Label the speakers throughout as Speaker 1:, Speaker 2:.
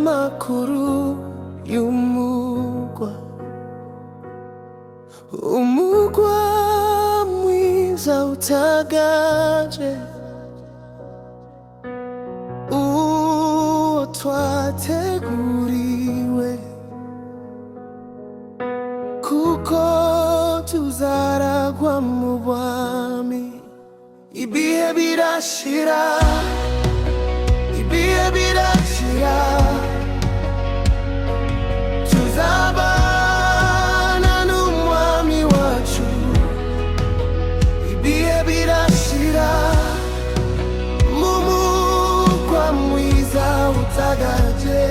Speaker 1: amakuru y'umugwa, umugwa mwiza utagaje, uwo twateguriwe, kuko tuzaragwa mu bwami. Ibihe birashira, ibihe birashira, tuzabana n'umwami wacu. Ibihe birashira mu mugwa mwiza utagaje,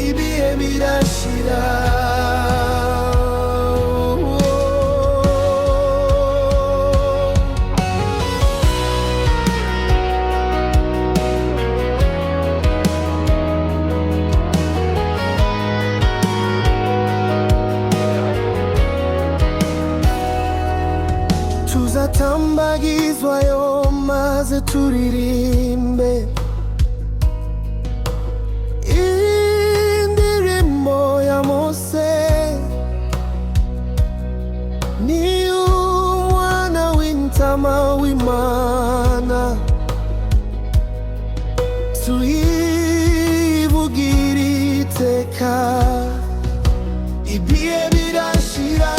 Speaker 1: ibihe birashira. Tuzatambagizwayo maze turirimbe indirimbo ya Mose, ni umwana w'intama w'Imana, tuyivugire iteka. Ibihe birashira,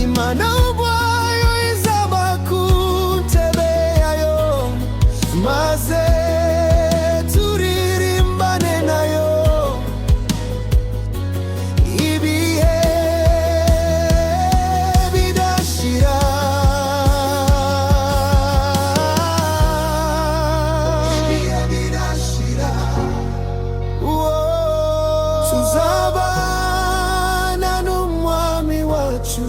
Speaker 1: Imana ubwayo izaba ku ntebe yayo, maze turirimbane nayo. Ibihe bidashira, ibihe bidashira, tuzabana n'umwami wacu.